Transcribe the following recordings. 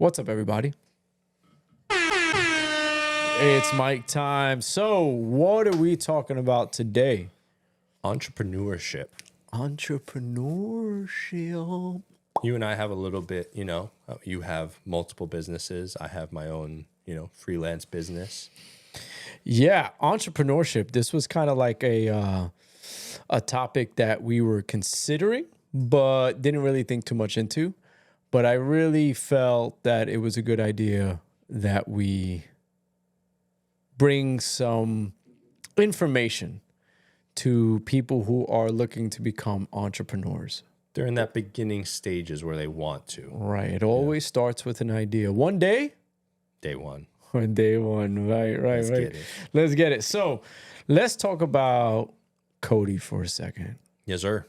What's up, everybody? It's Mike time. So, what are we talking about today? Entrepreneurship. Entrepreneurship. You and I have a little bit, you have multiple businesses. I have my own, freelance business. Yeah, entrepreneurship. This was kind of like a topic that we were considering, but didn't really think too much into. But I really felt that it was a good idea that we bring some information to people who are looking to become entrepreneurs. They're in that beginning stages where they want to. Right. It always starts with an idea. One day. Day one. On day one. Right. Let's get it. Let's get it. So let's talk about Cody for a second. Yes, sir.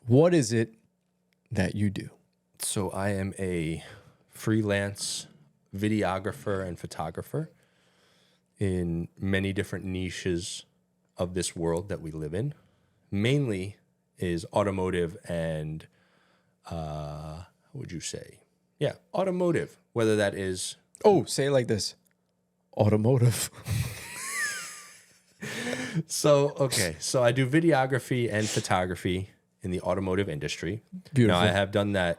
What is it that you do? So I am a freelance videographer and photographer in many different niches of this world that we live in. Mainly is automotive and, what would you say? Yeah, automotive, whether that is... Oh, say it like this. Automotive. So I do videography and photography in the automotive industry. Beautiful. Now, I have done that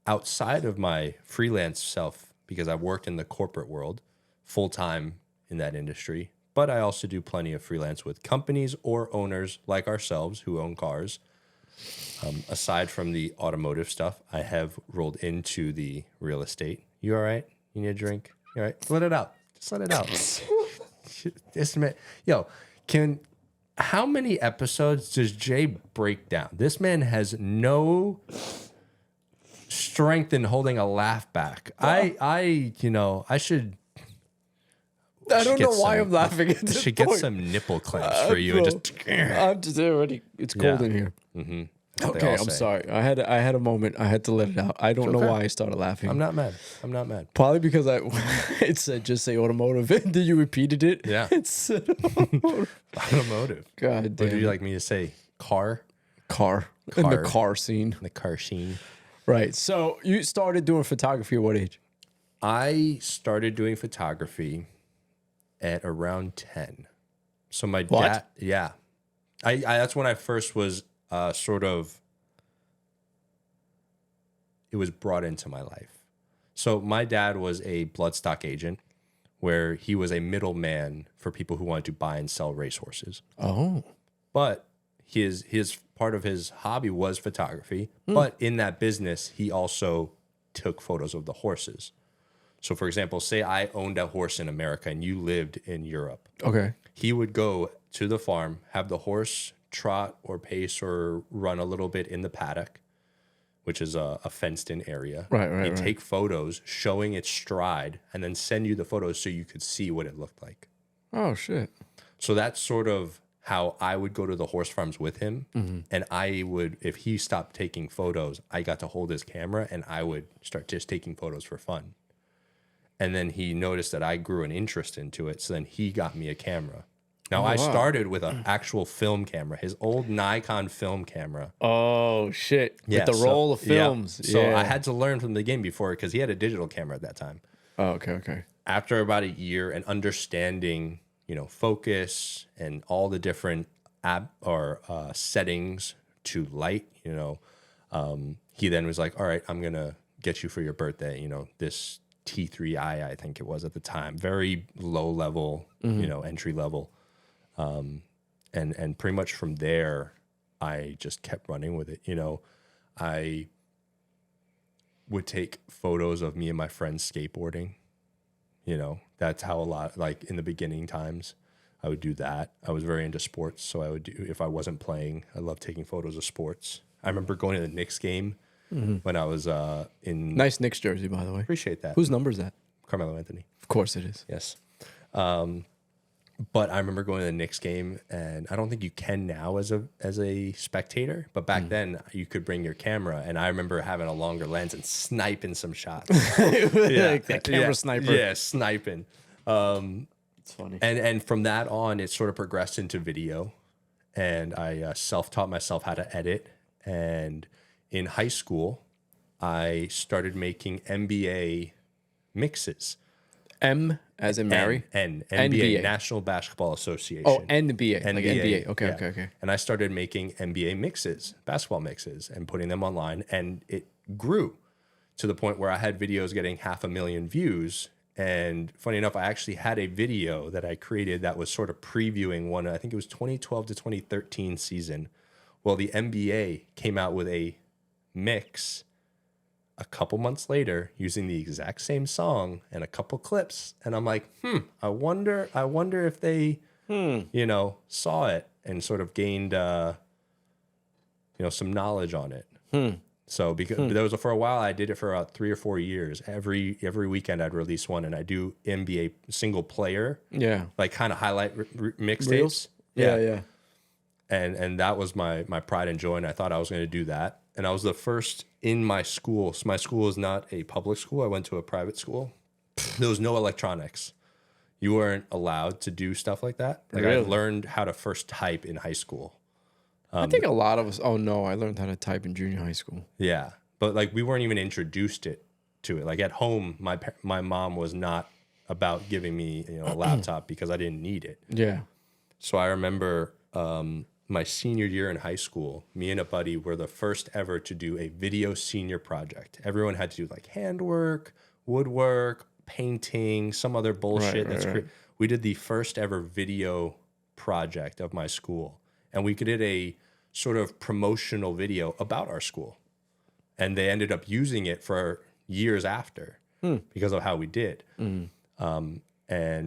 outside of my freelance self because I've worked in the corporate world full-time in that industry. But I also do plenty of freelance with companies or owners like ourselves who own cars. Aside from the automotive stuff, I have rolled into the real estate. You all right? You need a drink? You all right? Let it out. Just let it out. This man, how many episodes does Jay break down? This man has no strength in holding a laugh back. I should... I don't know why I'm laughing at this Should point. get some nipple clamps for you. I'm just already. It's cold in here. Mm-hmm. Okay, I'm sorry. I had a moment. I had to let it out. I don't know why I started laughing. I'm not mad. Probably because it said just say automotive. And then you repeated it. Yeah. It said Automotive. God damn. What do you like me to say? Car. In the car scene. The car scene. Right. So you started doing photography at what age? I started doing photography at around 10. So my dad, yeah. I that's when I first was it was brought into my life. So my dad was a bloodstock agent where he was a middleman for people who wanted to buy and sell racehorses. Oh. But his part of his hobby was photography. But in that business, he also took photos of the horses. So, for example, say I owned a horse in America and you lived in Europe. Okay. He would go to the farm, have the horse trot or pace or run a little bit in the paddock, which is a fenced-in area. Right. He'd take photos showing its stride and then send you the photos so you could see what it looked like. Oh, shit. So that's sort of how I would go to the horse farms with him. Mm-hmm. And I would, if he stopped taking photos, I got to hold his camera and I would start just taking photos for fun. And then he noticed that I grew an interest into it. So then he got me a camera. Now, I started with an actual film camera, his old Nikon film camera. Oh, shit. Yeah, With the roll of films. Yeah. So I had to learn from the game before because he had a digital camera at that time. Oh, okay. After about a year and understanding, focus and all the different settings to light, he then was like, all right, I'm going to get you for your birthday, this T3i, I think it was at the time, very low level, entry level. And pretty much from there, I just kept running with it. I would take photos of me and my friends skateboarding. That's how a lot, like in the beginning times, I would do that. I was very into sports. So I would do, if I wasn't playing, I loved taking photos of sports. I remember going to the Knicks game when I was in... Nice Knicks jersey, by the way. Appreciate that. Whose number is that? Carmelo Anthony. Of course it is. Yes. But I remember going to the Knicks game, and I don't think you can now as a spectator, but back then you could bring your camera, and I remember having a longer lens and sniping some shots. Like that camera sniper. Yeah, sniping. It's funny. And from that on, it sort of progressed into video, and I self-taught myself how to edit. And in high school, I started making NBA mixes. M as in Mary. NBA, National Basketball Association. Oh, NBA, like NBA. Okay, yeah. okay. And I started making NBA mixes, basketball mixes, and putting them online. And it grew to the point where I had videos getting 500,000 views. And funny enough, I actually had a video that I created that was sort of previewing one, I think it was 2012 to 2013 season. Well, the NBA came out with a mix a couple months later using the exact same song and a couple clips. And I'm like, I wonder if they, saw it and sort of gained, some knowledge on it. So because there was for a while, I did it for about 3 or 4 years. Every weekend I'd release one, and I do NBA single player. Yeah. Like kind of highlight mixtapes. Yeah. And that was my pride and joy. And I thought I was going to do that. And I was the first in my school. So my school is not a public school. I went to a private school. There was no electronics. You weren't allowed to do stuff like that. Like really? I learned how to first type in high school. I think a lot of us. Oh no, I learned how to type in junior high school. Yeah, but like we weren't even introduced to it. Like at home, my mom was not about giving me a laptop because I didn't need it. Yeah. So I remember my senior year in high school, me and a buddy were the first ever to do a video senior project. Everyone had to do like handwork, woodwork, painting, some other bullshit. Right. We did the first ever video project of my school, and we did a sort of promotional video about our school, and they ended up using it for years after because of how we did. And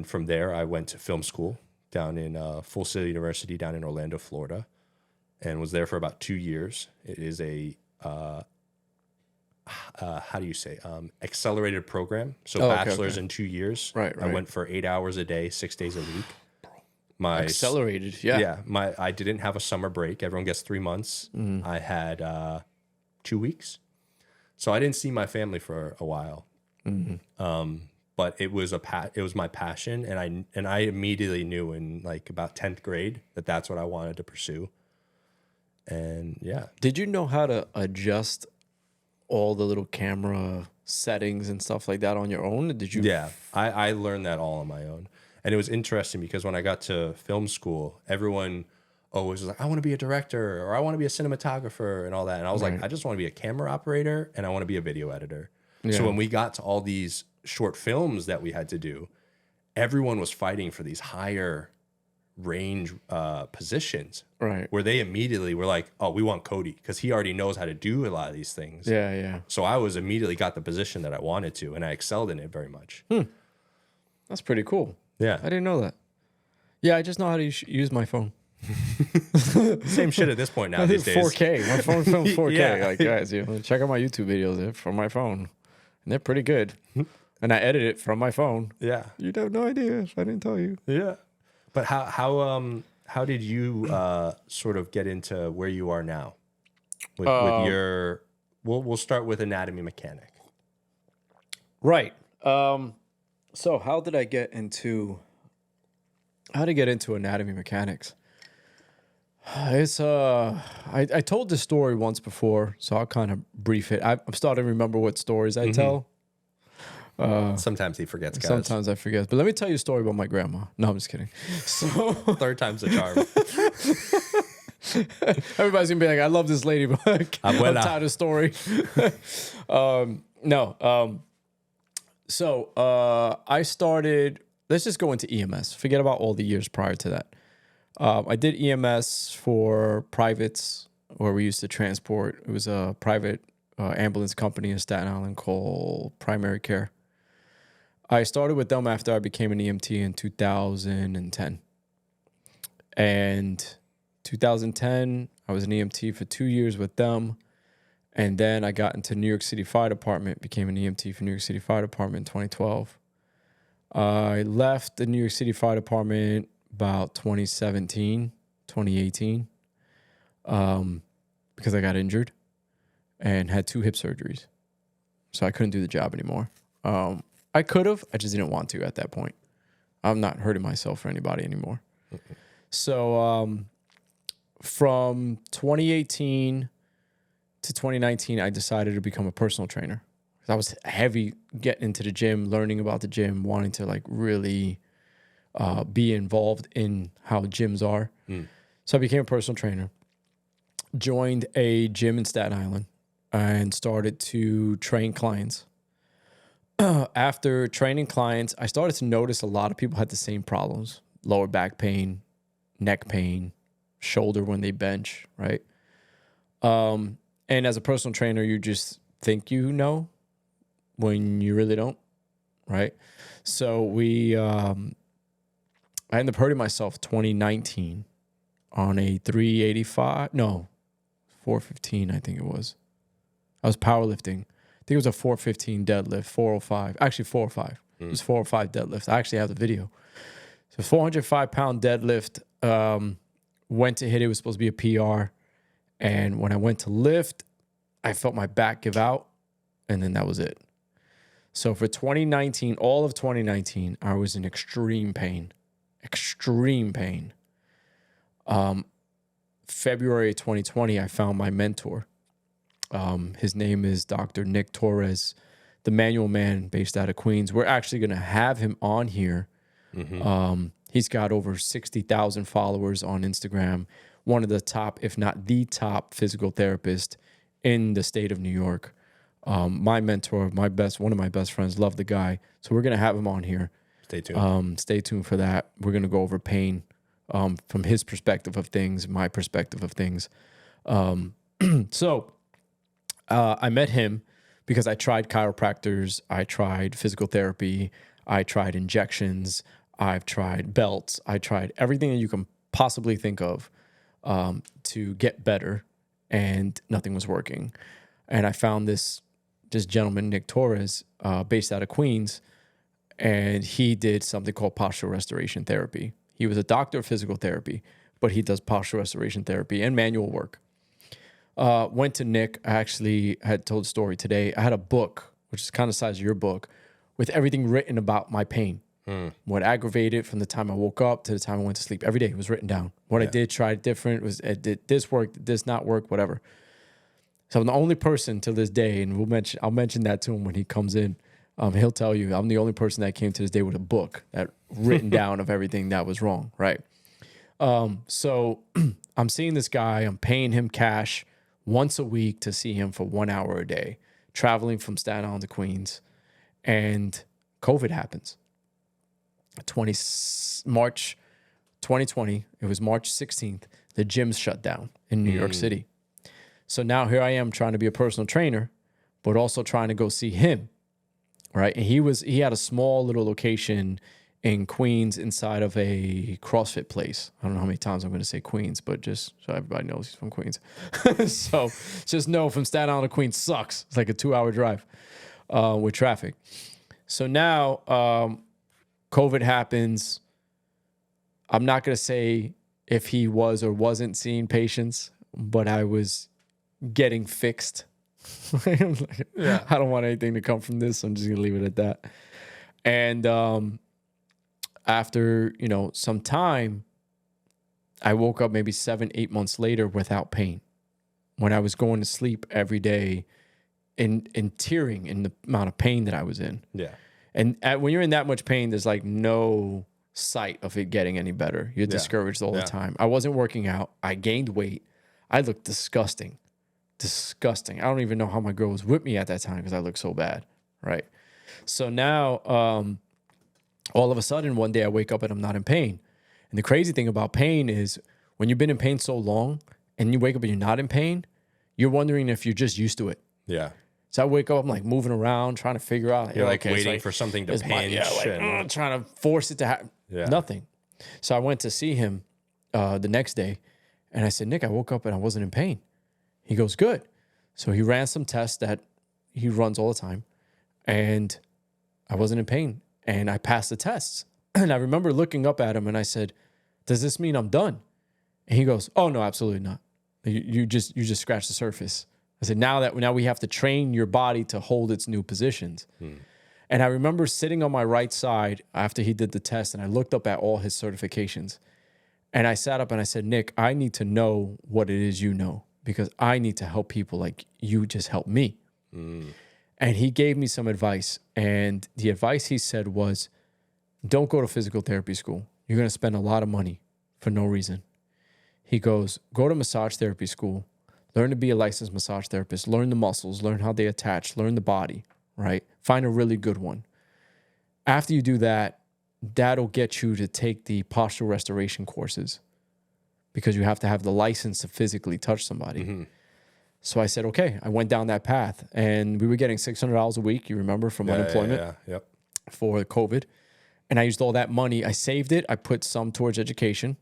from there, I went to film school down in Full Sail University down in Orlando, Florida, and was there for about 2 years. It is a accelerated program. So bachelor's in 2 years. Right. I went for 8 hours a day, 6 days a week. Accelerated, yeah. Yeah, I didn't have a summer break. Everyone gets 3 months. I had 2 weeks. So I didn't see my family for a while. But it was my passion, and I immediately knew in like about 10th grade that that's what I wanted to pursue. And yeah. Did you know how to adjust all the little camera settings and stuff like that on your own? Did you? Yeah, I learned that all on my own. And it was interesting because when I got to film school, everyone always was like, I want to be a director, or I want to be a cinematographer and all that. And I was like, I just want to be a camera operator, and I want to be a video editor. Yeah. So when we got to all these short films that we had to do, everyone was fighting for these higher range positions, right? Where they immediately were like, oh, we want Cody because he already knows how to do a lot of these things. Yeah. So I was immediately got the position that I wanted to, and I excelled in it very much. That's pretty cool. Yeah. I didn't know that. Yeah, I just know how to use my phone. Same shit at this point now these days. 4K. My phone films 4K. Yeah. Like, guys, check out my YouTube videos from my phone. And they're pretty good. And I edit it from my phone. Yeah. You'd have no idea if I didn't tell you. Yeah. But how did you sort of get into where you are now? With your we'll start with anatomy mechanic. Right. So how did I get into anatomy mechanics? It's I told this story once before, so I'll kind of brief it. I'm starting to remember what stories I tell. Sometimes he forgets, guys. Sometimes I forget. But let me tell you a story about my grandma. No, I'm just kidding. So third time's a charm. Everybody's gonna be like, I love this lady, but I'm tired of story. So I started, let's just go into EMS. Forget about all the years prior to that. I did EMS for privates where we used to transport. It was a private ambulance company in Staten Island called Primary Care. I started with them after I became an EMT in 2010. And 2010, I was an EMT for 2 years with them. And then I got into New York City Fire Department, became an EMT for New York City Fire Department in 2012. I left the New York City Fire Department about 2017, 2018, because I got injured and had 2 hip surgeries. So I couldn't do the job anymore. I could have, I just didn't want to at that point. I'm not hurting myself or anybody anymore. So from 2018 to 2019, I decided to become a personal trainer. I was heavy getting into the gym, learning about the gym, wanting to like really be involved in how gyms are. So I became a personal trainer, joined a gym in Staten Island, and started to train clients. After training clients, I started to notice a lot of people had the same problems: lower back pain, neck pain, shoulder when they bench, right? And as a personal trainer, you just think you know when you really don't, right? So I ended up hurting myself 2019 on a 415, I think it was. I was powerlifting. I think it was a 415 deadlift, 405. Actually, 405. It was 405 deadlift. I actually have the video. So 405-pound deadlift. Went to hit it. It was supposed to be a PR. And when I went to lift, I felt my back give out. And then that was it. So for 2019, all of 2019, I was in extreme pain. Extreme pain. February 2020, I found my mentor. His name is Dr. Nick Torres, the manual man based out of Queens. We're actually going to have him on here. He's got over 60,000 followers on Instagram. One of the top, if not the top physical therapist in the state of New York. My mentor, one of my best friends, love the guy. So we're going to have him on here. Stay tuned. Stay tuned for that. We're going to go over pain from his perspective of things, my perspective of things. So I met him because I tried chiropractors, I tried physical therapy, I tried injections, I've tried belts, I tried everything that you can possibly think of to get better, and nothing was working. And I found this gentleman, Nick Torres, based out of Queens, and he did something called postural restoration therapy. He was a doctor of physical therapy, but he does postural restoration therapy and manual work. Went to Nick. I actually had told a story today. I had a book, which is kind of the size of your book, with everything written about my pain. What aggravated from the time I woke up to the time I went to sleep. Every day it was written down. What I did, tried different, did this work, did this not work, whatever. So I'm the only person to this day, and I'll mention that to him when he comes in. He'll tell you I'm the only person that came to this day with a book that written down of everything that was wrong, right? So I'm seeing this guy. I'm paying him cash once a week to see him for 1 hour a day, traveling from Staten Island to Queens, and COVID happens. March 2020, it was March 16th, the gyms shut down in New York City. So now here I am trying to be a personal trainer, but also trying to go see him, right? And he had a small little location in Queens inside of a CrossFit place. I don't know how many times I'm going to say Queens, but just so everybody knows he's from Queens. So just know from Staten Island to Queens sucks. It's like a 2-hour drive with traffic. So now COVID happens. I'm not going to say if he was or wasn't seeing patients, but I was getting fixed. I don't want anything to come from this, so I'm just going to leave it at that. And after, some time, I woke up maybe 7-8 months later without pain. When I was going to sleep every day in tearing in the amount of pain that I was in. Yeah. And when you're in that much pain, there's like no sight of it getting any better. You're discouraged all the time. I wasn't working out. I gained weight. I looked disgusting. Disgusting. I don't even know how my girl was with me at that time because I looked so bad, right? So now, all of a sudden, one day I wake up and I'm not in pain. And the crazy thing about pain is when you've been in pain so long and you wake up and you're not in pain, you're wondering if you're just used to it. Yeah. So I wake up, I'm like moving around, trying to figure out. You're like waiting for something to pinch. Trying to force it to happen. Yeah. Nothing. So I went to see him the next day, and I said, Nick, I woke up and I wasn't in pain. He goes, good. So he ran some tests that he runs all the time, and I wasn't in pain, and I passed the tests. And I remember looking up at him, and I said, does this mean I'm done? And he goes, oh, no, absolutely not. You just scratched the surface. I said, now we have to train your body to hold its new positions. And I remember sitting on my right side after he did the test, and I looked up at all his certifications. And I sat up and I said, Nick, I need to know what it is you know. because I need to help people like you just helped me. And he gave me some advice. And the advice he said was, don't go to physical therapy school. You're going to spend a lot of money for no reason. He goes, go to massage therapy school, learn to be a licensed massage therapist, learn the muscles, learn how they attach, learn the body, right? Find a really good one. After you do that, that'll get you to take the postural restoration courses because you have to have the license to physically touch somebody. So I said, okay, I went down that path and we were getting $600 a week, you remember, from unemployment for COVID. And I used all that money. I saved it. I put some towards education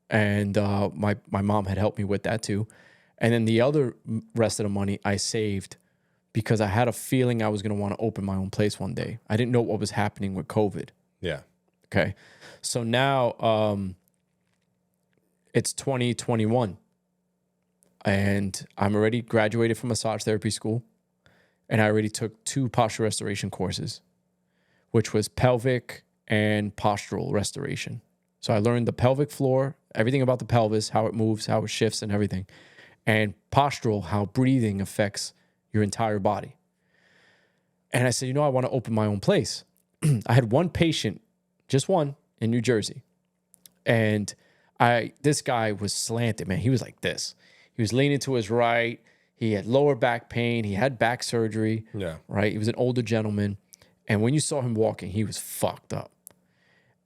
and my mom had helped me with that too. And then the other rest of the money I saved because I had a feeling I was going to want to open my own place one day. I didn't know what was happening with COVID. Yeah. Okay. So now it's 2021 and I'm already graduated from massage therapy school and I already took 2 postural restoration courses, which was pelvic and postural restoration. So I learned the pelvic floor, everything about the pelvis, how it moves, how it shifts and everything. And postural, how breathing affects your entire body. And I said, I want to open my own place. I had one patient, just one, in New Jersey. And this guy was slanted, man. He was like this. He was leaning to his right. He had lower back pain. He had back surgery. Yeah. Right? He was an older gentleman. And when you saw him walking, he was fucked up.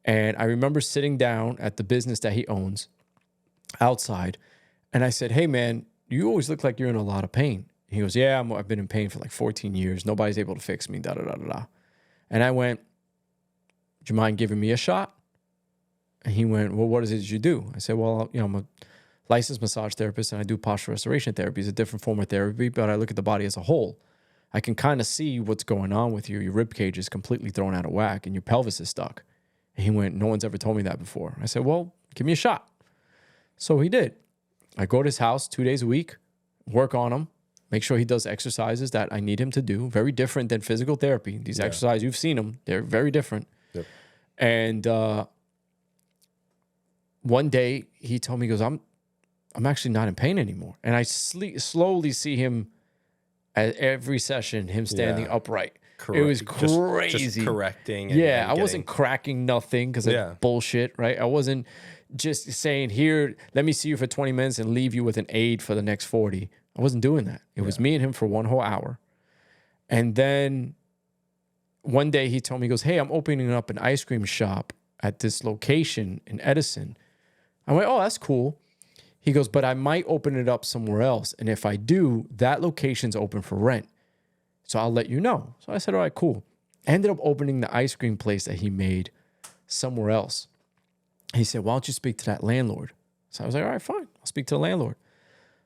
And I remember sitting down at the business that he owns outside. And I said, hey, man, you always look like you're in a lot of pain. He goes, yeah, I've been in pain for like 14 years. Nobody's able to fix me, da-da-da-da-da. And I went, do you mind giving me a shot? And he went, well, what is it you do? I said, well, I'm a licensed massage therapist and I do postural restoration therapy. It's a different form of therapy, but I look at the body as a whole. I can kind of see what's going on with you. Your rib cage is completely thrown out of whack and your pelvis is stuck. And he went, no one's ever told me that before. I said, well, give me a shot. So he did. I go to his house 2 days a week, work on him, make sure he does exercises that I need him to do. Very different than physical therapy. These exercises, you've seen them. They're very different. Yep. And one day he told me, he goes, I'm actually not in pain anymore. And I slowly see him at every session, him standing upright. It was crazy. Just correcting. And I wasn't cracking nothing because of bullshit, right? I wasn't just saying, here, let me see you for 20 minutes and leave you with an aid for the next 40. I wasn't doing that. It was me and him for one whole hour. And then one day he told me, he goes, hey, I'm opening up an ice cream shop at this location in Edison. I went, oh, that's cool. He goes, but I might open it up somewhere else. And if I do, that location's open for rent. So I'll let you know. So I said, all right, cool. I ended up opening the ice cream place that he made somewhere else. He said, why don't you speak to that landlord? So I was like, all right, fine. I'll speak to the landlord.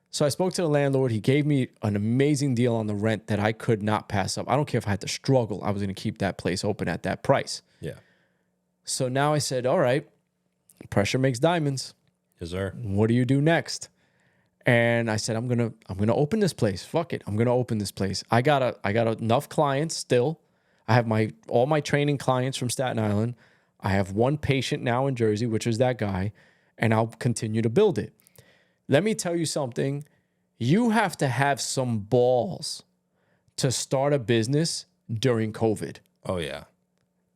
So I spoke to the landlord. He gave me an amazing deal on the rent that I could not pass up. I don't care if I had to struggle. I was going to keep that place open at that price. Yeah. So now I said, all right, pressure makes diamonds. Yes, sir. What do you do next? And I said, I'm gonna open this place. Fuck it. I'm gonna open this place. I got enough clients still. I have all my training clients from Staten Island. I have one patient now in Jersey, which is that guy, and I'll continue to build it. Let me tell you something. You have to have some balls to start a business during COVID. Oh, yeah.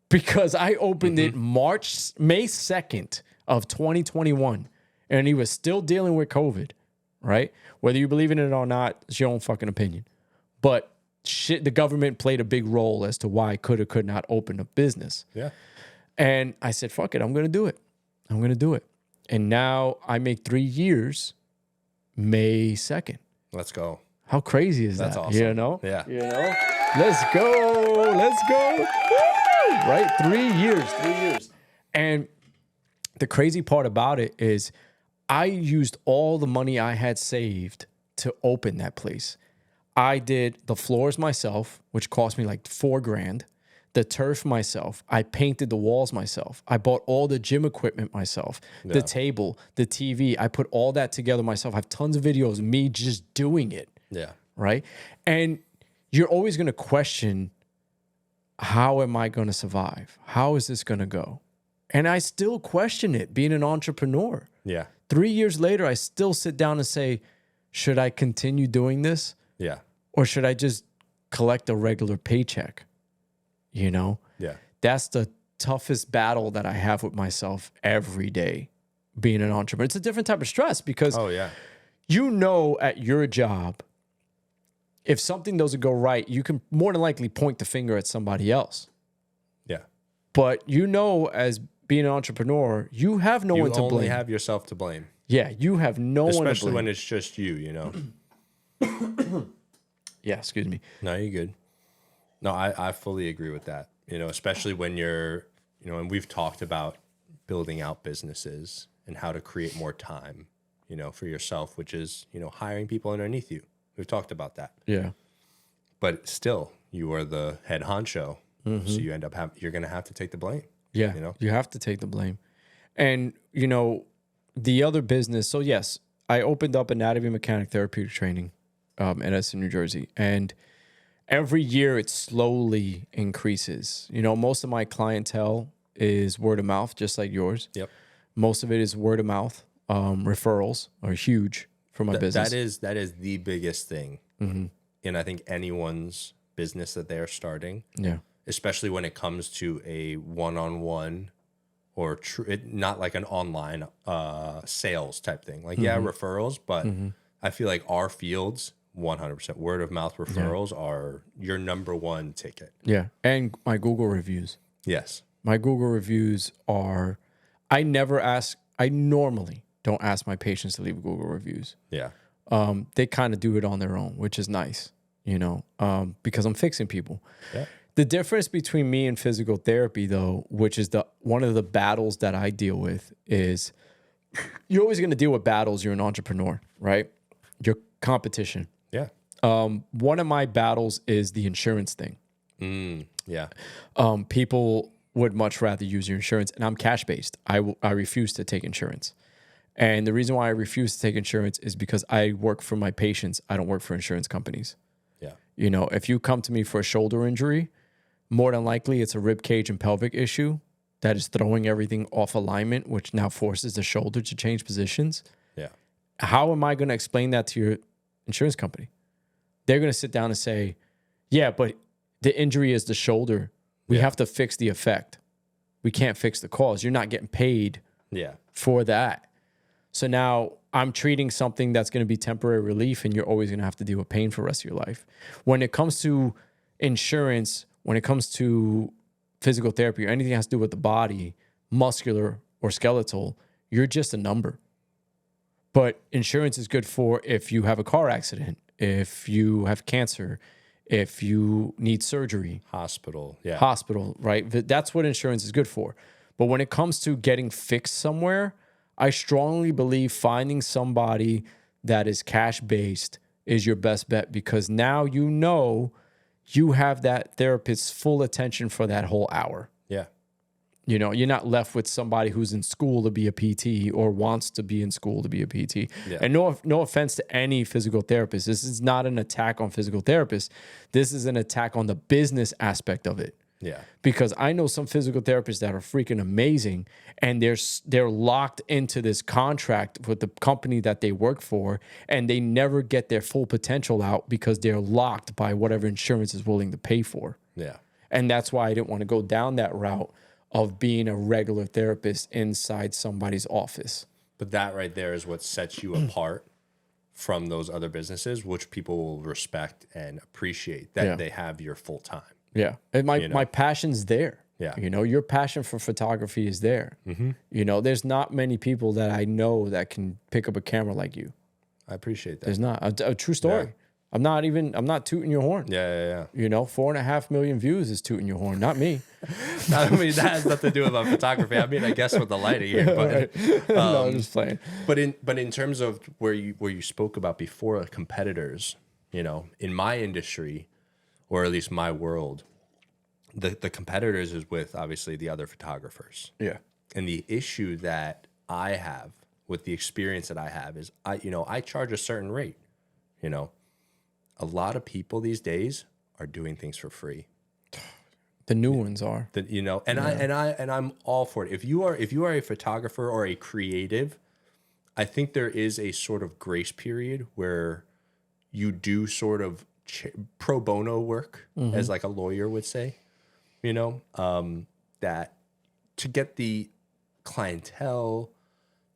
Because I opened it May 2nd of 2021, and he was still dealing with COVID, right? Whether you believe in it or not, it's your own fucking opinion. But shit, the government played a big role as to why I could or could not open a business. Yeah. And I said, fuck it, I'm going to do it. I'm going to do it. And now I make 3 years May 2nd. Let's go. How crazy is that? That's awesome. You know? Yeah. You know? Let's go. Let's go. Woo! Right? 3 years. 3 years. And the crazy part about it is I used all the money I had saved to open that place. I did the floors myself, which cost me like $4,000. The turf myself. I painted the walls myself. I bought all the gym equipment myself. Yeah. The table, the TV. I put all that together myself. I have tons of videos of me just doing it. Yeah. Right? And you're always going to question, how am I going to survive? How is this going to go? And I still question it, being an entrepreneur. Yeah. 3 years later, I still sit down and say, Should I continue doing this? Yeah. Or should I just collect a regular paycheck? You know? Yeah. That's the toughest battle that I have with myself every day being an entrepreneur. It's a different type of stress because Oh, yeah. you know at your job, if something doesn't go right, you can more than likely point the finger at somebody else. Yeah. But you know, as being an entrepreneur, you have no one to blame. You only have yourself to blame. Yeah, you have no one to blame. Especially when it's just you, you know? Yeah, excuse me. No, you're good. No, I fully agree with that. You know, especially when you're, you know, and we've talked about building out businesses and how to create more time, you know, for yourself, which is, you know, hiring people underneath you. We've talked about that. Yeah. But still, you are the head honcho. So you end up you're going to have to take the blame. Yeah, You know? you have to take the blame. And, you know, the other business, so yes, I opened up anatomy mechanic therapeutic training in Edison, New Jersey. And every year it slowly increases. You know, most of my clientele is word of mouth, just like yours. Yep. Most of it is word of mouth. Referrals are huge for my business. That is the biggest thing in, I think, anyone's business that they're starting. Yeah. Especially when it comes to a one-on-one or not like an online sales type thing. Like, yeah, referrals, but I feel like our fields, 100% word of mouth referrals are your number one ticket. Yeah. And my Google reviews. Yes. My Google reviews are, I normally don't ask my patients to leave Google reviews. Yeah. They kind of do it on their own, which is nice, you know, because I'm fixing people. Yeah. The difference between me and physical therapy, though, which is one of the battles that I deal with, is you're always going to deal with battles. You're an entrepreneur, right? Your competition. Yeah. One of my battles is the insurance thing. Yeah. People would much rather use your insurance, and I'm cash based. I refuse to take insurance. And the reason why I refuse to take insurance is because I work for my patients. I don't work for insurance companies. Yeah. You know, if you come to me for a shoulder injury, more than likely it's a rib cage and pelvic issue that is throwing everything off alignment, which now forces the shoulder to change positions. Yeah. How am I going to explain that to your insurance company? They're going to sit down and say, yeah, but the injury is the shoulder. We have to fix the effect. We can't fix the cause. You're not getting paid for that. So now I'm treating something that's going to be temporary relief, and you're always going to have to deal with pain for the rest of your life. When it comes to insurance, when it comes to physical therapy or anything that has to do with the body, muscular or skeletal, you're just a number. But insurance is good for if you have a car accident, if you have cancer, if you need surgery. Hospital. Yeah. Hospital, right? That's what insurance is good for. But when it comes to getting fixed somewhere, I strongly believe finding somebody that is cash-based is your best bet, because now you know you have that therapist's full attention for that whole hour. Yeah. You know, you're not left with somebody who's in school to be a PT or wants to be in school to be a PT. Yeah. And no offense to any physical therapist. This is not an attack on physical therapists. This is an attack on the business aspect of it. Yeah. Because I know some physical therapists that are freaking amazing, and they're locked into this contract with the company that they work for, and they never get their full potential out because they're locked by whatever insurance is willing to pay for. Yeah. And that's why I didn't want to go down that route of being a regular therapist inside somebody's office. But that right there is what sets you apart from those other businesses, which people will respect and appreciate that they have your full time. Yeah. And my passion's there. Yeah. You know, your passion for photography is there. You know, there's not many people that I know that can pick up a camera like you. I appreciate that. There's not. A true story. Yeah. I'm not tooting your horn. Yeah. You know, 4.5 million views is tooting your horn, not me. I mean, that has nothing to do with photography. I mean, I guess with the lighting here, but No, I'm just playing. But in terms of where you spoke about before, competitors, you know, in my industry, or at least my world, the competitors is with obviously the other photographers. Yeah. And the issue that I have with the experience that I have is I charge a certain rate. You know, a lot of people these days are doing things for free. The new ones are. And I'm all for it. If you are a photographer or a creative, I think there is a sort of grace period where you do sort of pro bono work, as like a lawyer would say, you know, that to get the clientele,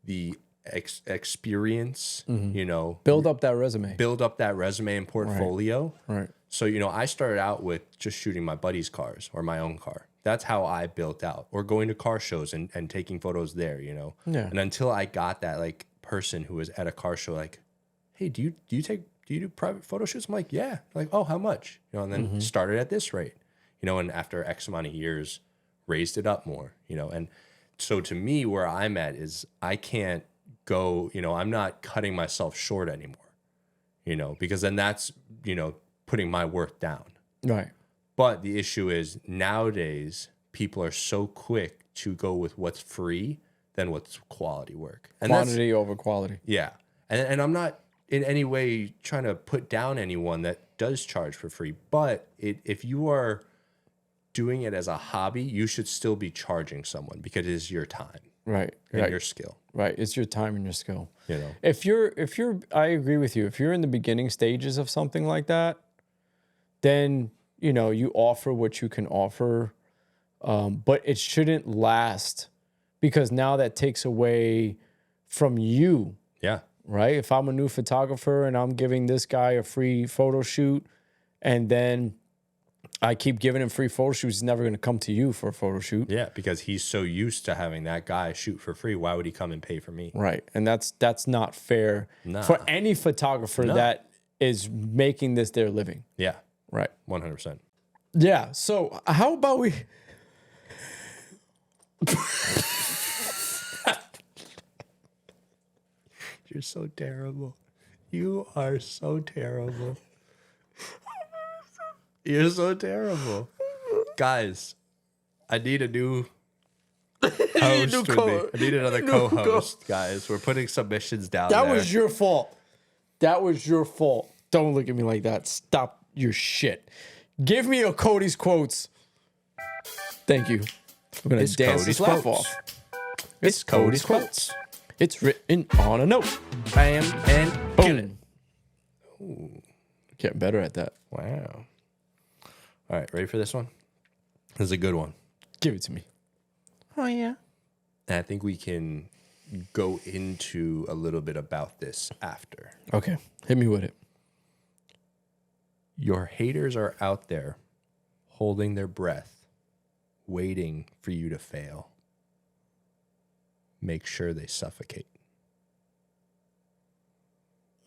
the experience, you know, Build up that resume. build up that resume and portfolio. Right. So, you know, I started out with just shooting my buddies' cars or my own car. That's how I built out, or going to car shows and taking photos there, you know. Yeah. And until I got that like person who was at a car show, like, hey, do you do private photo shoots? I'm like, yeah. Like, oh, how much? You know, and then started at this rate, you know, and after X amount of years, raised it up more, you know. And so to me, where I'm at is I can't go, you know, I'm not cutting myself short anymore, you know, because then that's, you know, putting my worth down. Right. But the issue is nowadays people are so quick to go with what's free than what's quality work. And Quantity over quality. yeah. And I'm not in any way trying to put down anyone that does charge for free. But if you are doing it as a hobby, you should still be charging someone because it is your time Right. and your skill. Right. It's your time and your skill. You know. If you're, I agree with you. If you're in the beginning stages of something like that, then, you know, you offer what you can offer, but it shouldn't last, because now that takes away from you, Yeah. right? If I'm a new photographer and I'm giving this guy a free photo shoot, and then I keep giving him free photo shoots, he's never going to come to you for a photo shoot. Yeah, because he's so used to having that guy shoot for free. Why would he come and pay for me? Right. And that's not fair for any photographer that is making this their living. Yeah. Right. 100%. Yeah. So how about we... You're so terrible. You are so terrible. You're so terrible. Guys, I need a new host with me. I need another co-host, guys. We're putting submissions down That there. was your fault. That was your fault. Don't look at me like that. Stop your shit. Give me a Cody's quotes. Thank you. We're going to dance Cody's this laugh quotes. off. It's Cody's quotes. It's written on a note. Bam and kill it. Boom. Getting better at that. Wow. All right, ready for this one? This is a good one. Give it to me. Oh, yeah. And I think we can go into a little bit about this after. Okay. Hit me with it. Your haters are out there holding their breath, waiting for you to fail. Make sure they suffocate.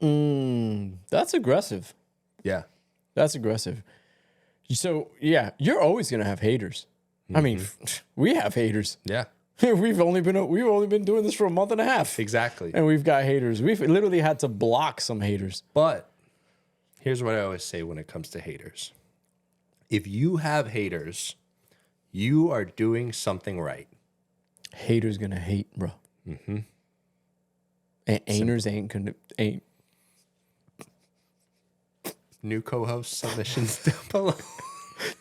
That's aggressive. Yeah. That's aggressive. So, yeah, you're always going to have haters. I mean, we have haters. Yeah. We've only been doing this for a month and a half. Exactly. And we've got haters. We've literally had to block some haters. But here's what I always say when it comes to haters. If you have haters, you are doing something right. Haters going to hate, bro. And ainers ain't. New co-host submissions down below.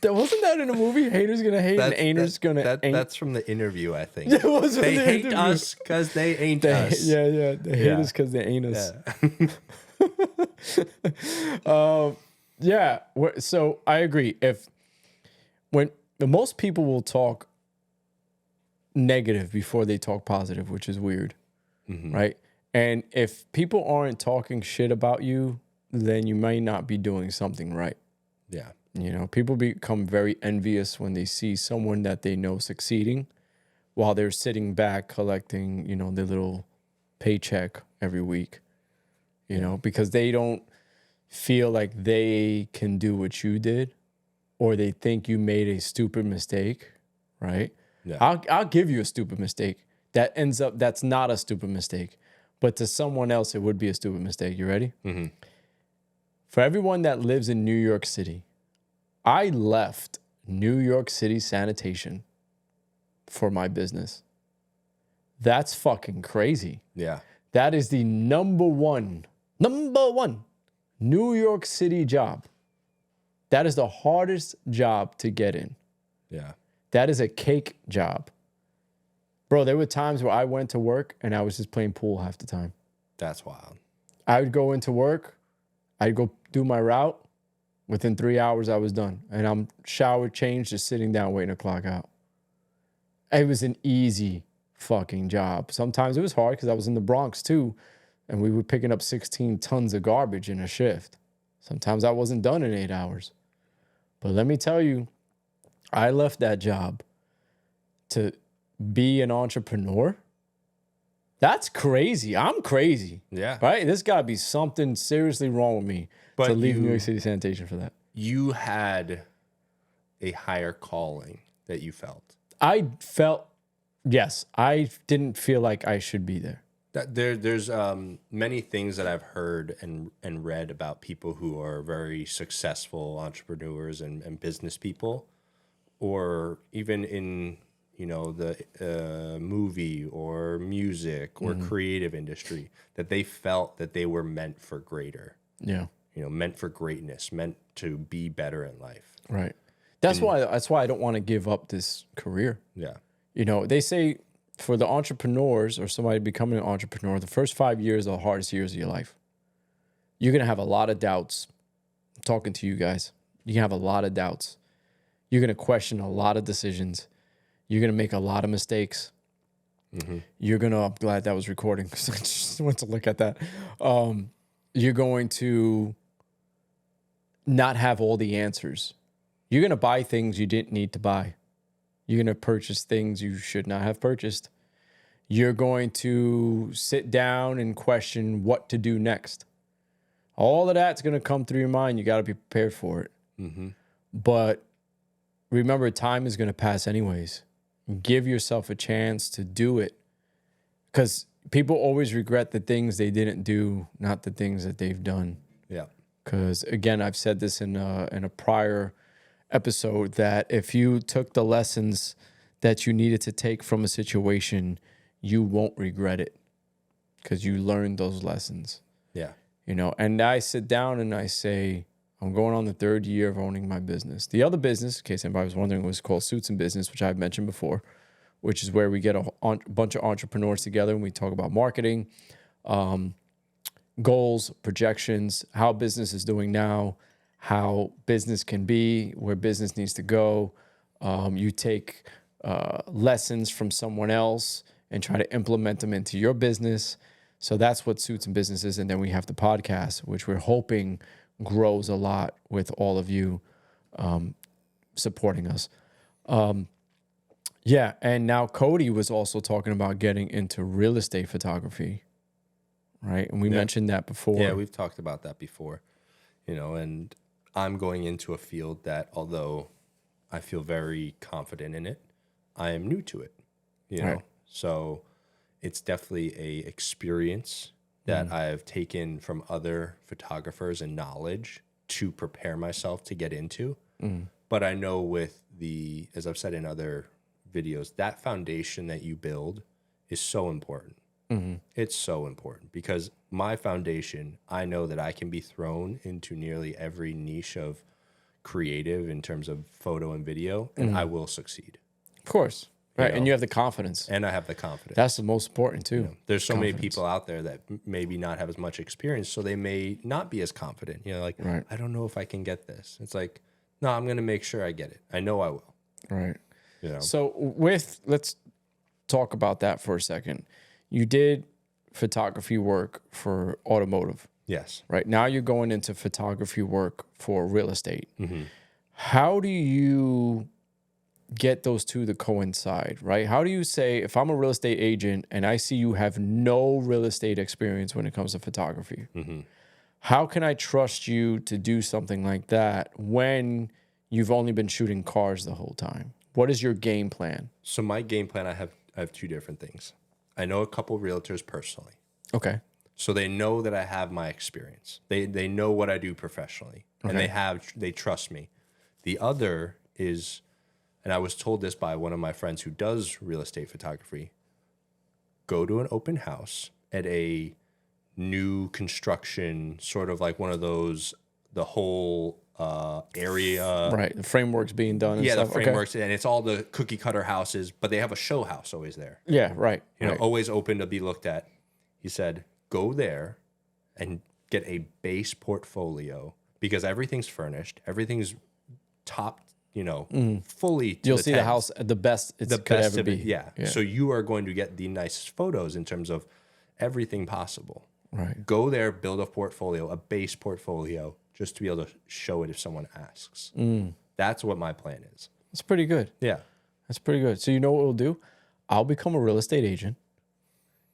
Wasn't that in a movie? Haters going to hate and ainers going to ain't. That's from the interview, I think. That was from They the hate interview. us because they ain't us. Yeah. They hate us because they ain't us. Yeah. So I agree. When most people will talk negative before they talk positive, which is weird, right? And if people aren't talking shit about you, then you might not be doing something right. Yeah. You know, people become very envious when they see someone that they know succeeding while they're sitting back collecting, you know, their little paycheck every week, you know, because they don't feel like they can do what you did, or they think you made a stupid mistake, right? Yeah. I'll give you a stupid mistake. That's not a stupid mistake, but to someone else, it would be a stupid mistake. You ready? For everyone that lives in New York City, I left New York City sanitation for my business. That's fucking crazy. Yeah. That is the number one New York City job. That is the hardest job to get in. Yeah. That is a cake job. Bro, there were times where I went to work and I was just playing pool half the time. That's wild. I would go into work. I'd go do my route. Within 3 hours, I was done. And I'm showered, changed, just sitting down, waiting to clock out. It was an easy fucking job. Sometimes it was hard because I was in the Bronx too. And we were picking up 16 tons of garbage in a shift. Sometimes I wasn't done in 8 hours. But let me tell you, I left that job to be an entrepreneur. That's crazy. I'm crazy. Yeah. Right? There's got to be something seriously wrong with me But to leave New York City Sanitation for that. You had a higher calling that you felt. I felt, yes, I didn't feel like I should be there. There's many things that I've heard and read about people who are very successful entrepreneurs and business people, or even in the movie or music or creative industry, that they felt that they were meant for greater. Yeah. Meant for greatness, meant to be better in life. Right. That's why I don't want to give up this career. Yeah. They say for the entrepreneurs or somebody becoming an entrepreneur, the first 5 years are the hardest years of your life. You're going to have a lot of doubts. I'm talking to you guys. You're going to have a lot of doubts. You're going to question a lot of decisions. You're going to make a lot of mistakes. You're going to, I'm glad that was recording because I just went to look at that. You're going to not have all the answers. You're going to buy things you didn't need to buy. You're going to purchase things you should not have purchased. You're going to sit down and question what to do next. All of that's going to come through your mind. You got to be prepared for it. But remember, time is going to pass anyways. Give yourself a chance to do it. Because people always regret the things they didn't do, not the things that they've done. Yeah. Because, again, I've said this in a prior episode that if you took the lessons that you needed to take from a situation, you won't regret it because you learned those lessons. Yeah. And I sit down and I say, I'm going on the 3rd year of owning my business. The other business, in case anybody was wondering, was called Suits and Business, which I've mentioned before, which is where we get a bunch of entrepreneurs together and we talk about marketing, goals, projections, how business is doing now, how business can be, where business needs to go. You take lessons from someone else and try to implement them into your business. So that's what Suits and Business is. And then we have the podcast, which we're hoping grows a lot with all of you supporting us. Yeah, and now Cody was also talking about getting into real estate photography, right? And we mentioned that before. Yeah, we've talked about that before, and I'm going into a field that, although I feel very confident in it, I am new to it, Right. So it's definitely a experience that I've taken from other photographers and knowledge to prepare myself to get into. But I know with as I've said in other videos, that foundation that you build is so important. It's so important because my foundation, I know that I can be thrown into nearly every niche of creative in terms of photo and video, and I will succeed. Of course. Right. know? And you have the confidence. And I have the confidence. That's the most important too. There's so many people out there that maybe not have as much experience, so they may not be as confident. Right. I don't know if I can get this. It's like, no, I'm going to make sure I get it. I know I will. Right. So let's talk about that for a second. You did photography work for automotive. Yes. Right. Now you're going into photography work for real estate. How do you get those two to coincide, right? How do you say, if I'm a real estate agent and I see you have no real estate experience when it comes to photography, how can I trust you to do something like that when you've only been shooting cars the whole time? What is your game plan? So my game plan, I have two different things. I know a couple realtors personally. Okay. So they know that I have my experience. They know what I do professionally, and they trust me. The other is, and I was told this by one of my friends who does real estate photography, go to an open house at a new construction, sort of like one of those, the whole area. Right. The framework's being done. And Yeah, stuff. the frameworks, and it's all the cookie cutter houses, but they have a show house always there. Yeah, right. Always open to be looked at. He said, go there and get a base portfolio because everything's furnished, everything's topped, fully to You'll the see 10s. the house the best it The could best ever of be. it, yeah. So you are going to get the nicest photos in terms of everything possible. Right. Go there, build a portfolio, a base portfolio, just to be able to show it if someone asks. That's what my plan is. That's pretty good. Yeah. That's pretty good. So you know what we'll do? I'll become a real estate agent.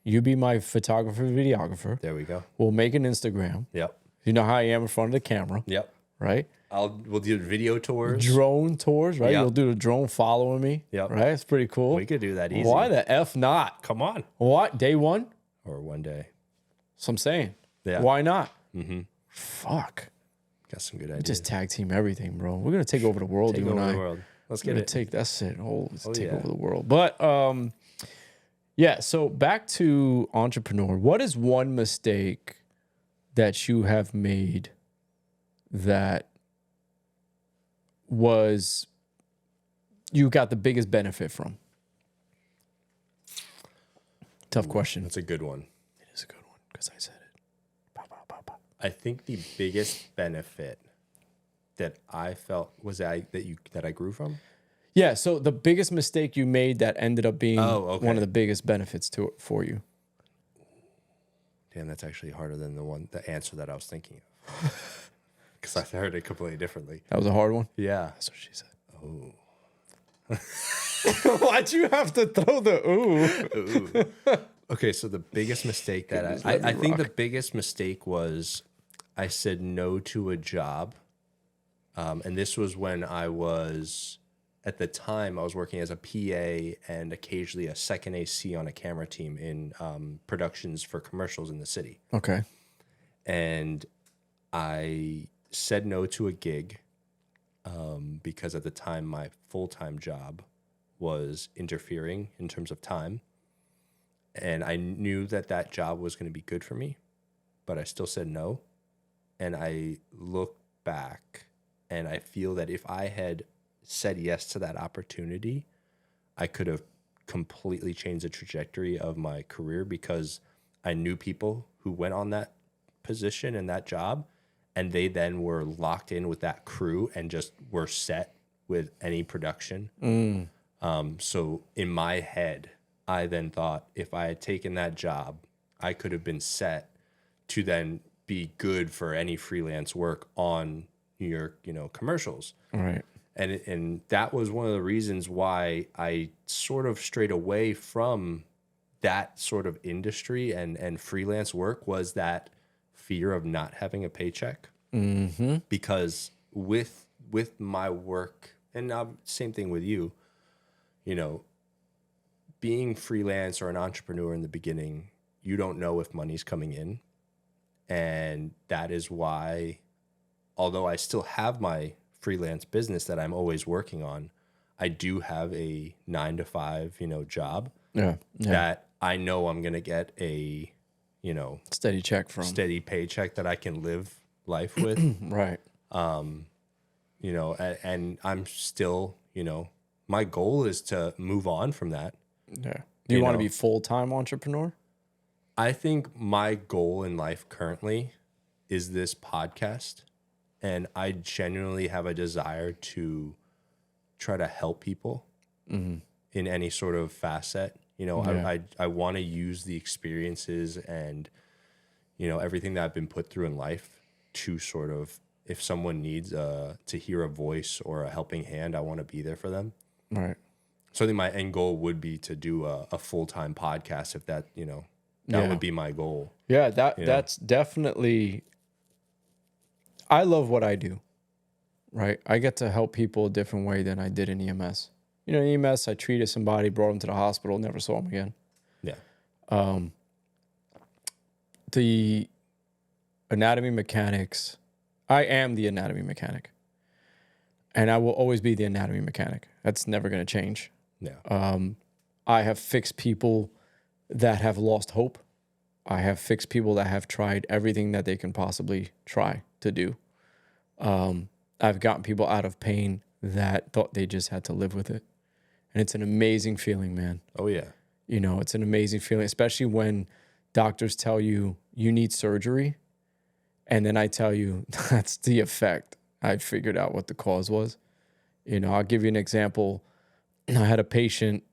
You be my photographer, videographer. There we go. We'll make an Instagram. Yep. You know how I am in front of the camera, Yep. right? We'll do video tours. Drone tours, right? Yep. You'll do the drone following me. Yep. Right? It's pretty cool. We could do that easy. Why the F not? Come on. What? Day one? Or one day. So I'm saying. Yeah. Why not? Fuck. Got some good ideas. Just tag team everything, bro. We're gonna take over the world, Take you and over I. the world. Let's We're get gonna it. take that's it. Let's take yeah. over the world. But yeah, so back to entrepreneur. What is one mistake that you have made that was you got the biggest benefit from? Tough question. That's a good one. It is a good one because I said it. Pow, pow, pow, pow. I think the biggest benefit that I felt was that I grew from. Yeah, so the biggest mistake you made that ended up being okay. one of the biggest benefits for you. Damn, that's actually harder than the answer that I was thinking of. Because I heard it completely differently. That was a hard one. Yeah. That's what she said. Oh. Why'd you have to throw the ooh? Okay, so the biggest mistake that I think the biggest mistake was I said no to a job. And this was when I was, at the time, I was working as a PA and occasionally a second AC on a camera team in productions for commercials in the city. Okay. And I said no to a gig because at the time my full-time job was interfering in terms of time. And I knew that job was going to be good for me, but I still said no. And I look back and I feel that if I had said yes to that opportunity, I could have completely changed the trajectory of my career because I knew people who went on that position and that job, and they then were locked in with that crew and just were set with any production. So in my head, I then thought if I had taken that job, I could have been set to then be good for any freelance work on New York, commercials. All right. And that was one of the reasons why I sort of strayed away from that sort of industry and freelance work, was that fear of not having a paycheck. Mm-hmm. Because with my work, and same thing with you, being freelance or an entrepreneur in the beginning, you don't know if money's coming in. And that is why, although I still have my freelance business that I'm always working on, I do have a 9-to-5, job that I know I'm going to get a, Steady check from. steady paycheck that I can live life with. Right. And I'm still, my goal is to move on from that. Yeah. Do you want to be full-time entrepreneur? I think my goal in life currently is this podcast. And I genuinely have a desire to try to help people in any sort of facet. I want to use the experiences and, everything that I've been put through in life to sort of, if someone needs to hear a voice or a helping hand, I want to be there for them. Right. So I think my end goal would be to do a full-time podcast, if that, that would be my goal. Yeah, that's definitely, I love what I do, right? I get to help people a different way than I did in EMS. In EMS, I treated somebody, brought them to the hospital, never saw them again. Yeah. The anatomy mechanics, I am the anatomy mechanic. And I will always be the anatomy mechanic. That's never going to change. Yeah. I have fixed people that have lost hope. I have fixed people that have tried everything that they can possibly try to do. I've gotten people out of pain that thought they just had to live with it. And it's an amazing feeling, man. Oh, yeah. It's an amazing feeling, especially when doctors tell you you need surgery. And then I tell you, that's the effect. I figured out what the cause was. You know, I'll give you an example. I had a patient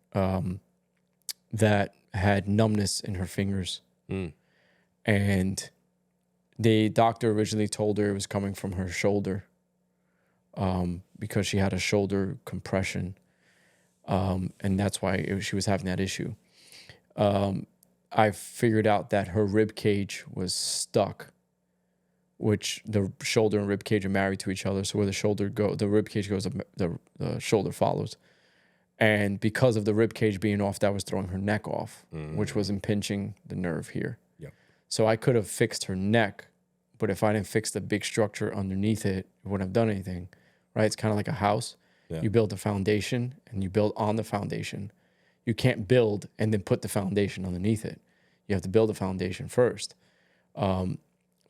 that had numbness in her fingers. And the doctor originally told her it was coming from her shoulder because she had a shoulder compression. And that's why she was having that issue. I figured out that her rib cage was stuck, which the shoulder and rib cage are married to each other. So where the shoulder go, the rib cage goes, the shoulder follows. And because of the rib cage being off, that was throwing her neck off, which was impinging the nerve here. Yep. So I could have fixed her neck, but if I didn't fix the big structure underneath it, it wouldn't have done anything, right? It's kind of like a house. Yeah. You build the foundation and you build on the foundation. You can't build and then put the foundation underneath it. You have to build the foundation first.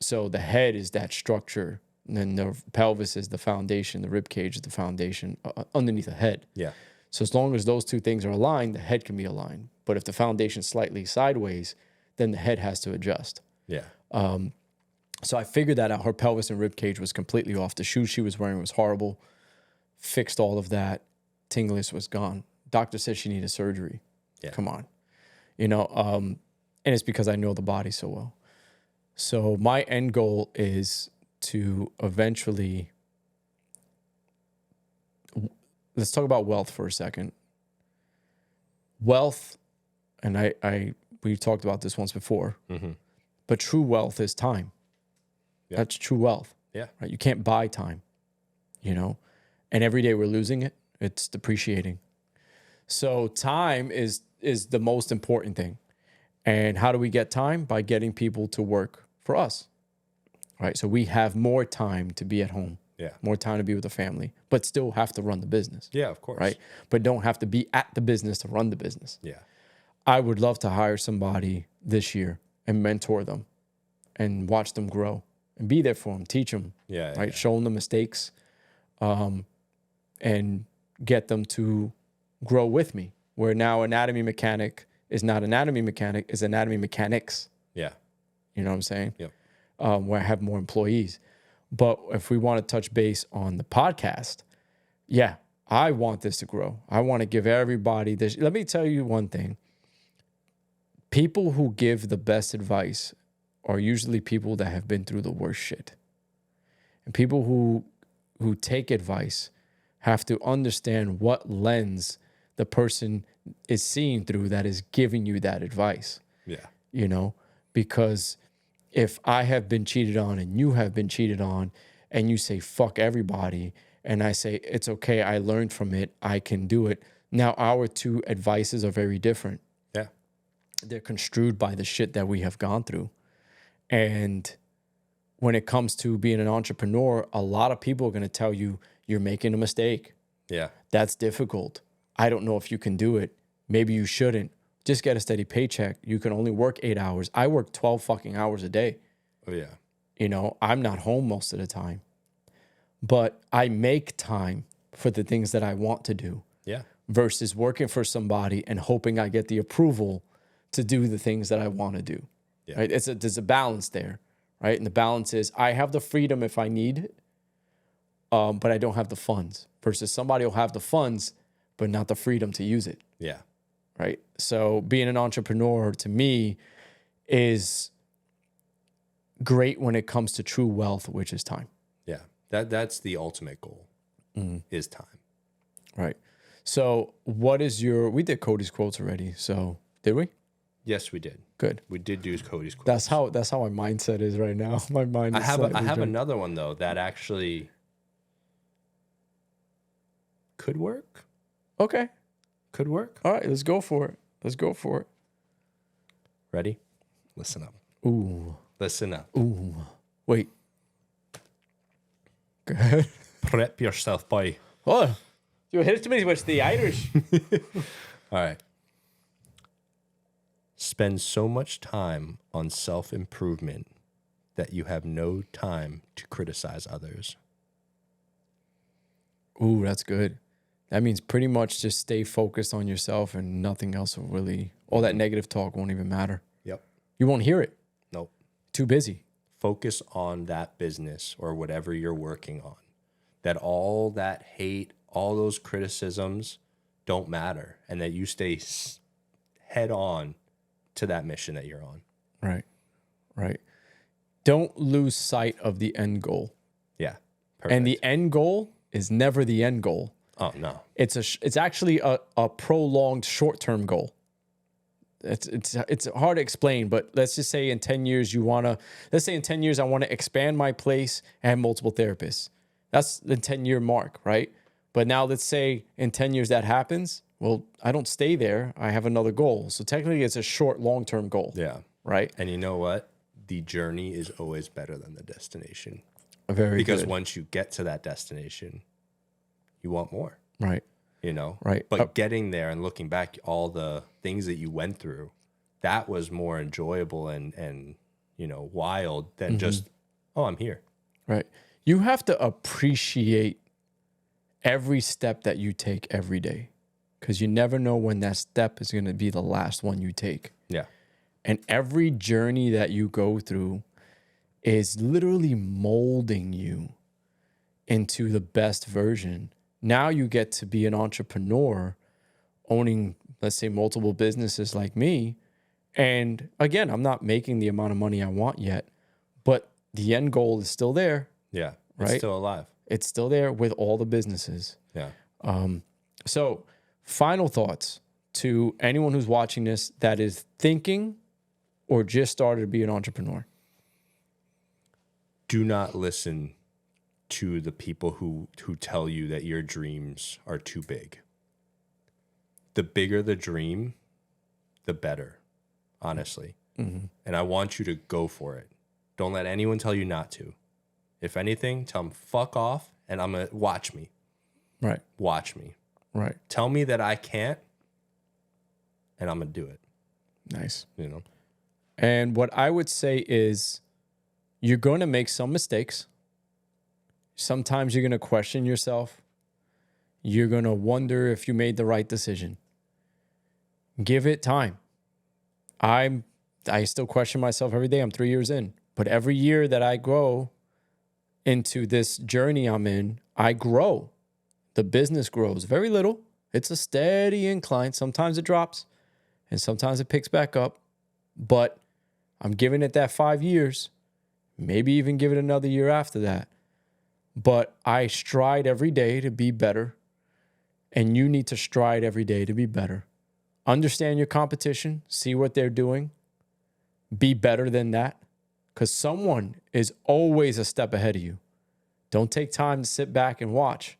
So the head is that structure, and then the pelvis is the foundation, the rib cage is the foundation underneath the head. Yeah. So as long as those two things are aligned, the head can be aligned. But if the foundation's slightly sideways, then the head has to adjust. Yeah. So I figured that out. Her pelvis and rib cage was completely off. The shoes she was wearing was horrible. Fixed all of that. Tingliness was gone. Doctor said she needed surgery. Yeah. Come on. You know, and it's because I know the body so well. So my end goal is to eventually, let's talk about wealth for a second. Wealth, and we talked about this once before, but true wealth is time. Yeah. That's true wealth. Yeah. Right? You can't buy time, you know, and every day we're losing it. It's depreciating. So time is the most important thing. And how do we get time? By getting people to work for us, right? So we have more time to be at home, more time to be with the family, but still have to run the business. Yeah, of course. Right? But don't have to be at the business to run the business. Yeah. I would love to hire somebody this year and mentor them and watch them grow and be there for them, teach them, right? Yeah. Show them the mistakes and get them to grow with me, where now anatomy mechanic is not anatomy mechanic, is anatomy mechanics. Yeah. You know what I'm saying? Yep. Where I have more employees. But if we want to touch base on the podcast, yeah, I want this to grow. I want to give everybody this. Let me tell you one thing. People who give the best advice are usually people that have been through the worst shit. And people who take advice have to understand what lens the person is seeing through that is giving you that advice. Yeah. You know, because if I have been cheated on and you have been cheated on and you say, fuck everybody, and I say, it's okay, I learned from it, I can do it. Now our two advices are very different. Yeah. They're construed by the shit that we have gone through. And when it comes to being an entrepreneur, a lot of people are going to tell you, you're making a mistake. Yeah. That's difficult. I don't know if you can do it. Maybe you shouldn't. Just get a steady paycheck. You can only work 8 hours. I work 12 fucking hours a day. Oh, yeah. You know, I'm not home most of the time. But I make time for the things that I want to do. Yeah. Versus working for somebody and hoping I get the approval to do the things that I want to do. Yeah. Right? There's a balance there, right? And the balance is I have the freedom if I need it, but I don't have the funds. Versus somebody will have the funds, but not the freedom to use it. Yeah. Right. So being an entrepreneur to me is great when it comes to true wealth, which is time. Yeah. That's the ultimate goal is time. Right. So what is we did Cody's quotes already. So did we? Yes, we did. Good. We did do Cody's quotes. That's how my mindset is right now. My mind is I have another one though that actually could work. Okay. Could work. All right, let's go for it. Ready? Listen up. Ooh. Listen up. Ooh. Wait. Go ahead. Prep yourself, boy. Oh, you hit too much the Irish. All right. Spend so much time on self-improvement that you have no time to criticize others. Ooh, that's good. That means pretty much just stay focused on yourself and nothing else will really, all that negative talk won't even matter. Yep. You won't hear it. Nope. Too busy. Focus on that business or whatever you're working on. That all that hate, all those criticisms don't matter, and that you stay head on to that mission that you're on. Right. Right. Don't lose sight of the end goal. Yeah. Perfect. And the end goal is never the end goal. Oh, no. It's actually a prolonged short-term goal. It's hard to explain, but let's just say in 10 years let's say in 10 years I want to expand my place and have multiple therapists. That's the 10-year mark, right? But now let's say in 10 years that happens. Well, I don't stay there. I have another goal. So technically it's a short, long-term goal. Yeah. Right? And you know what? The journey is always better than the destination. Because once you get to that destination, you want more. Right. You know? Right. But getting there and looking back, all the things that you went through, that was more enjoyable and wild than just, oh, I'm here. Right. You have to appreciate every step that you take every day, because you never know when that step is going to be the last one you take. Yeah. And every journey that you go through is literally molding you into the best version. Now you get to be an entrepreneur owning, let's say, multiple businesses like me. And again, I'm not making the amount of money I want yet, but the end goal is still there. Yeah. It's right? still alive. It's still there with all the businesses. Yeah. So final thoughts to anyone who's watching this that is thinking or just started to be an entrepreneur. Do not listen to the people who tell you that your dreams are too big. The bigger the dream, the better, honestly. Mm-hmm. And I want you to go for it. Don't let anyone tell you not to. If anything, tell them fuck off and I'm going to watch me. Right. Watch me. Right. Tell me that I can't and I'm going to do it. Nice. You know? And what I would say is you're going to make some mistakes. Sometimes you're going to question yourself. You're going to wonder if you made the right decision. Give it time. I still question myself every day. I'm 3 years in. But every year that I grow into this journey I'm in, I grow. The business grows very little. It's a steady incline. Sometimes it drops and sometimes it picks back up. But I'm giving it that 5 years, maybe even give it another year after that. But I stride every day to be better. And you need to stride every day to be better. Understand your competition. See what they're doing. Be better than that. Because someone is always a step ahead of you. Don't take time to sit back and watch.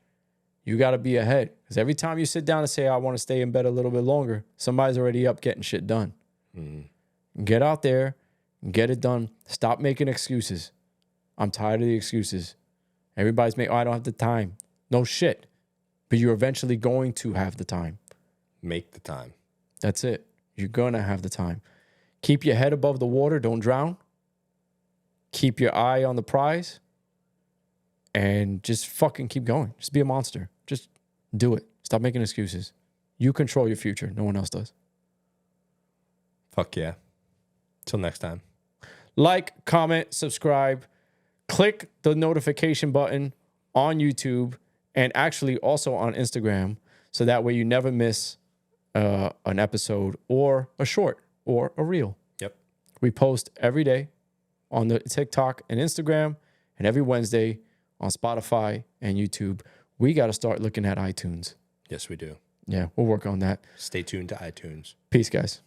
You got to be ahead. Because every time you sit down and say, I want to stay in bed a little bit longer, somebody's already up getting shit done. Mm-hmm. Get out there and get it done. Stop making excuses. I'm tired of the excuses. Everybody's making, I don't have the time. No shit. But you're eventually going to have the time. Make the time. That's it. You're going to have the time. Keep your head above the water. Don't drown. Keep your eye on the prize. And just fucking keep going. Just be a monster. Just do it. Stop making excuses. You control your future. No one else does. Fuck yeah. Till next time. Like, comment, subscribe. Click the notification button on YouTube and actually also on Instagram. So that way you never miss an episode or a short or a reel. Yep. We post every day on the TikTok and Instagram and every Wednesday on Spotify and YouTube. We got to start looking at iTunes. Yes, we do. Yeah, we'll work on that. Stay tuned to iTunes. Peace, guys.